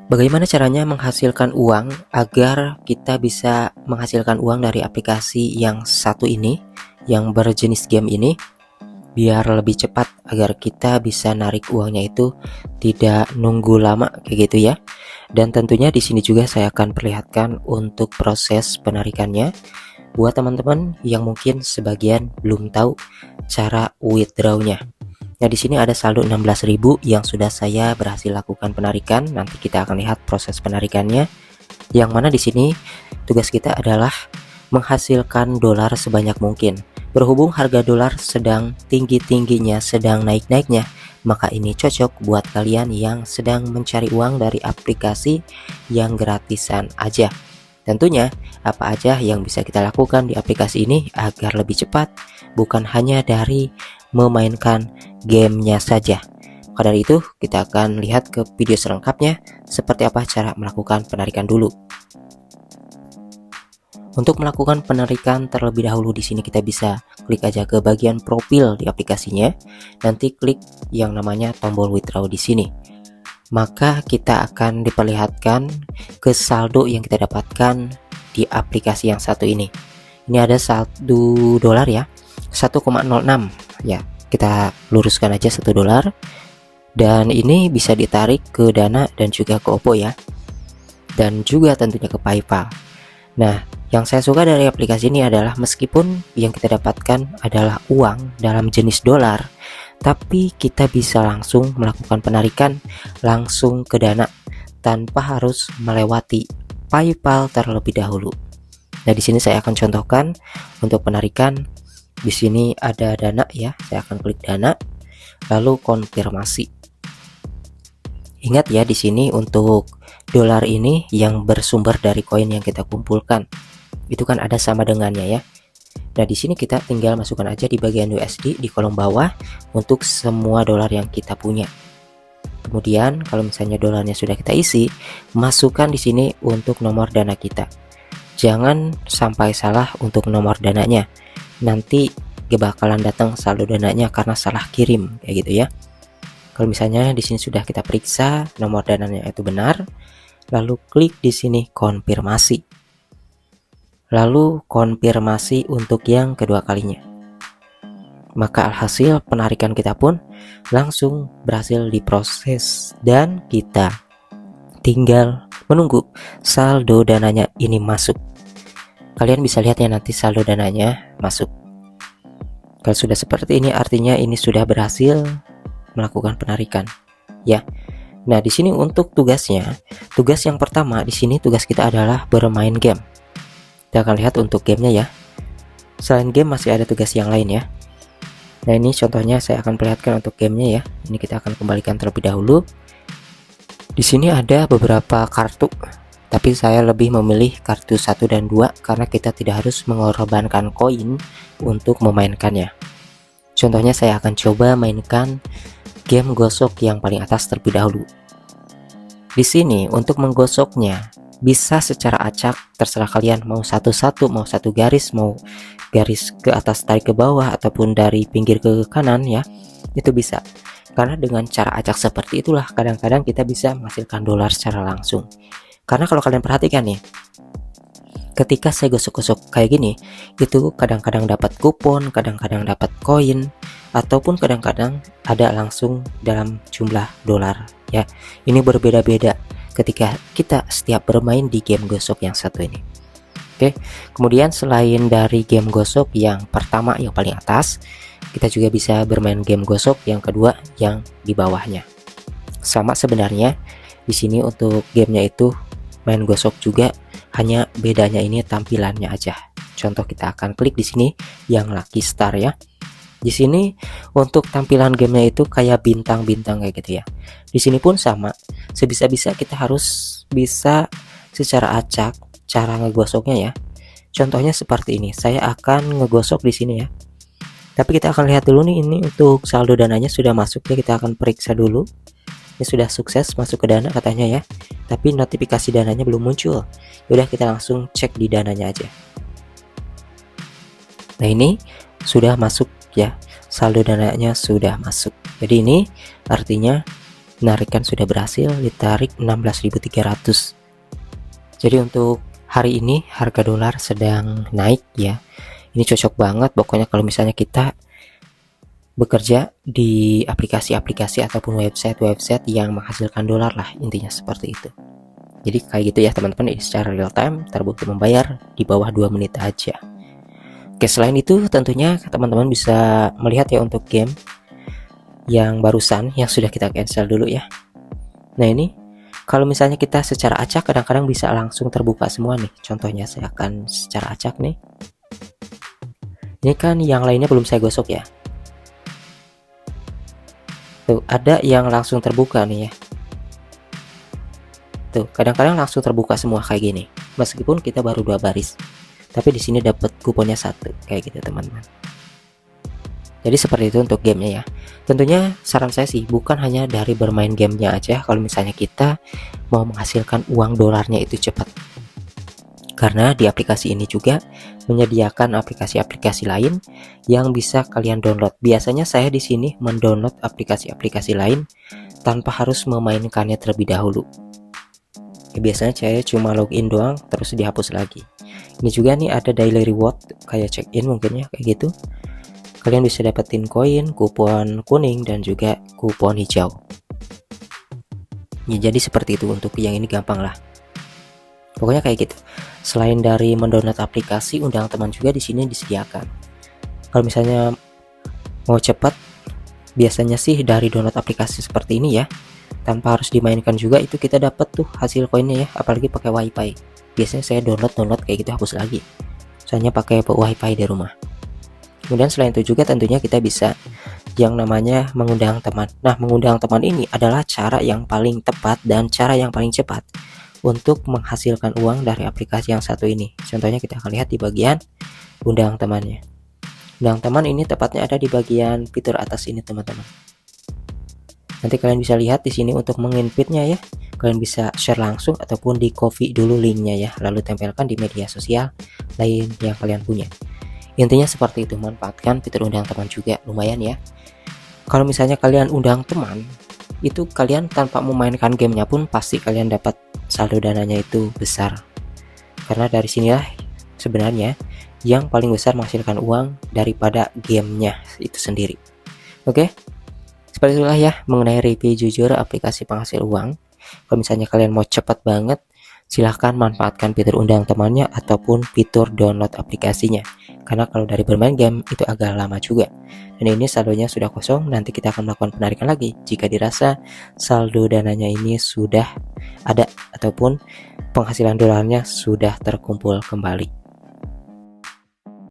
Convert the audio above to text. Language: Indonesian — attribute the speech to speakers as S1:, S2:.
S1: Bagaimana caranya menghasilkan uang agar kita bisa menghasilkan uang dari aplikasi yang satu ini, yang berjenis game ini, biar lebih cepat agar kita bisa narik uangnya itu tidak nunggu lama kayak gitu ya. Dan tentunya di sini juga saya akan perlihatkan untuk proses penarikannya buat teman-teman yang mungkin sebagian belum tahu cara withdrawnya. Nah, di sini ada saldo 16.000 yang sudah saya berhasil lakukan penarikan. Nanti kita akan lihat proses penarikannya. Yang mana di sini tugas kita adalah menghasilkan dolar sebanyak mungkin. Berhubung harga dolar sedang tinggi-tingginya, sedang naik-naiknya, maka ini cocok buat kalian yang sedang mencari uang dari aplikasi yang gratisan aja. Tentunya apa aja yang bisa kita lakukan di aplikasi ini agar lebih cepat, bukan hanya dari memainkan gamenya saja. Maka dari itu kita akan lihat ke video selengkapnya seperti apa cara melakukan penarikan dulu. Untuk melakukan penarikan terlebih dahulu di sini kita bisa klik aja ke bagian profil di aplikasinya. Nanti klik yang namanya tombol withdraw di sini. Maka kita akan diperlihatkan ke saldo yang kita dapatkan di aplikasi yang satu ini. Ini ada saldo dolar ya, 1,06 ya. Kita luruskan aja 1 dolar. Dan ini bisa ditarik ke Dana dan juga ke Oppo ya. Dan juga tentunya ke PayPal. Nah, yang saya suka dari aplikasi ini adalah meskipun yang kita dapatkan adalah uang dalam jenis dolar, tapi kita bisa langsung melakukan penarikan langsung ke Dana tanpa harus melewati PayPal terlebih dahulu. Nah, di sini saya akan contohkan untuk penarikan. Di sini ada Dana ya, saya akan klik Dana, lalu konfirmasi. Ingat ya, di sini untuk dolar ini yang bersumber dari koin yang kita kumpulkan, itu kan ada sama dengannya ya. Nah, di sini kita tinggal masukkan aja di bagian USD di kolom bawah untuk semua dolar yang kita punya. Kemudian kalau misalnya dolarnya sudah kita isi, masukkan di sini untuk nomor Dana kita. Jangan sampai salah untuk nomor Dananya. Nanti gak bakalan datang saldo Dananya karena salah kirim kayak gitu ya. Kalau misalnya di sini sudah kita periksa nomor Dananya itu benar, lalu klik di sini konfirmasi. Lalu konfirmasi untuk yang kedua kalinya. Maka alhasil penarikan kita pun langsung berhasil diproses dan kita tinggal menunggu saldo Dananya ini masuk. Kalian bisa lihat ya nanti saldo Dananya masuk. Kalau sudah seperti ini artinya ini sudah berhasil melakukan penarikan ya. Nah, di sini untuk tugasnya, tugas yang pertama di sini tugas kita adalah bermain game. Kita akan lihat untuk gamenya ya. Selain game masih ada tugas yang lain ya. Nah, ini contohnya saya akan perlihatkan untuk gamenya ya. Ini kita akan kembalikan terlebih dahulu. Di sini ada beberapa kartu, tapi saya lebih memilih kartu 1 dan 2 karena kita tidak harus mengorbankan koin untuk memainkannya. Contohnya saya akan coba mainkan game gosok yang paling atas terlebih dahulu. Di sini untuk menggosoknya bisa secara acak, terserah kalian mau satu-satu, mau satu garis, mau garis ke atas tarik ke bawah ataupun dari pinggir ke kanan ya. Itu bisa. Karena dengan cara acak seperti itulah kadang-kadang kita bisa menghasilkan dolar secara langsung. Karena kalau kalian perhatikan nih, ketika saya gosok-gosok kayak gini, itu kadang-kadang dapat kupon, kadang-kadang dapat koin, ataupun kadang-kadang ada langsung dalam jumlah dolar ya. Ini berbeda-beda ketika kita setiap bermain di game gosok yang satu ini. Oke, kemudian selain dari game gosok yang pertama yang paling atas, kita juga bisa bermain game gosok yang kedua yang di bawahnya. Sama sebenarnya di sini untuk gamenya itu main gosok juga, hanya bedanya ini tampilannya aja. Contoh kita akan klik di sini yang Lucky Star ya. Di sini untuk tampilan gamenya itu kayak bintang-bintang kayak gitu ya. Di sini pun sama. Sebisa-bisa kita harus bisa secara acak cara ngegosoknya ya. Contohnya seperti ini. Saya akan ngegosok di sini ya. Tapi kita akan lihat dulu nih, ini untuk saldo Dananya sudah masuk ya. Kita akan periksa dulu. Ini sudah sukses masuk ke Dana katanya ya. Tapi notifikasi Dananya belum muncul. Yaudah kita langsung cek di Dananya aja. Nah, ini sudah masuk ya. Saldo Dananya sudah masuk. Jadi ini artinya penarikan sudah berhasil, ditarik 16.300. Jadi untuk hari ini harga dolar sedang naik ya. Ini cocok banget pokoknya kalau misalnya kita bekerja di aplikasi-aplikasi ataupun website-website yang menghasilkan dolar lah, intinya seperti itu. Jadi kayak gitu ya teman-teman, secara real time terbukti membayar di bawah 2 menit aja. Oke, selain itu tentunya teman-teman bisa melihat ya untuk game yang barusan yang sudah kita cancel dulu ya. Nah ini kalau misalnya kita secara acak kadang-kadang bisa langsung terbuka semua nih. Contohnya saya akan secara acak nih. Ini kan yang lainnya belum saya gosok ya. Tuh, ada yang langsung terbuka nih ya. Tuh, kadang-kadang langsung terbuka semua kayak gini. Meskipun kita baru 2 baris. Tapi di sini dapat kuponnya 1 kayak gitu, teman-teman. Jadi seperti itu untuk gamenya ya. Tentunya saran saya sih bukan hanya dari bermain gamenya aja kalau misalnya kita mau menghasilkan uang dolarnya itu cepat. Karena di aplikasi ini juga menyediakan aplikasi-aplikasi lain yang bisa kalian download. Biasanya saya di sini mendownload aplikasi-aplikasi lain tanpa harus memainkannya terlebih dahulu. Ya, biasanya saya cuma login doang terus dihapus lagi. Ini juga nih ada daily reward kayak check in mungkin ya kayak gitu. Kalian bisa dapetin koin, kupon kuning dan juga kupon hijau. Ya, jadi seperti itu untuk yang ini gampang lah. Pokoknya kayak gitu. Selain dari mendownload aplikasi, undang teman juga di sini disediakan. Kalau misalnya mau cepat, biasanya sih dari download aplikasi seperti ini ya, tanpa harus dimainkan juga itu kita dapat tuh hasil koinnya ya, apalagi pakai wifi. Biasanya saya download kayak gitu hapus lagi. Soalnya pakai wifi di rumah. Kemudian selain itu juga tentunya kita bisa yang namanya mengundang teman. Nah, mengundang teman ini adalah cara yang paling tepat dan cara yang paling cepat untuk menghasilkan uang dari aplikasi yang satu ini. Contohnya kita akan lihat di bagian undang temannya. Undang teman ini tepatnya ada di bagian fitur atas ini, teman-teman. Nanti kalian bisa lihat di sini untuk menginvite-nya ya. Kalian bisa share langsung ataupun di copy dulu linknya ya, lalu tempelkan di media sosial lain yang kalian punya. Intinya seperti itu, manfaatkan fitur undang teman juga, lumayan ya. Kalau misalnya kalian undang teman, itu kalian tanpa memainkan gamenya pun pasti kalian dapat saldo dananya itu besar. Karena dari sinilah sebenarnya yang paling besar menghasilkan uang daripada gamenya itu sendiri. Oke, seperti itulah ya mengenai review jujur aplikasi penghasil uang. Kalau misalnya kalian mau cepat banget, silahkan manfaatkan fitur undang temannya ataupun fitur download aplikasinya. Karena kalau dari bermain game itu agak lama juga. Dan ini saldonya sudah kosong, nanti kita akan melakukan penarikan lagi jika dirasa saldo dananya ini sudah ada ataupun penghasilan dolarnya sudah terkumpul kembali.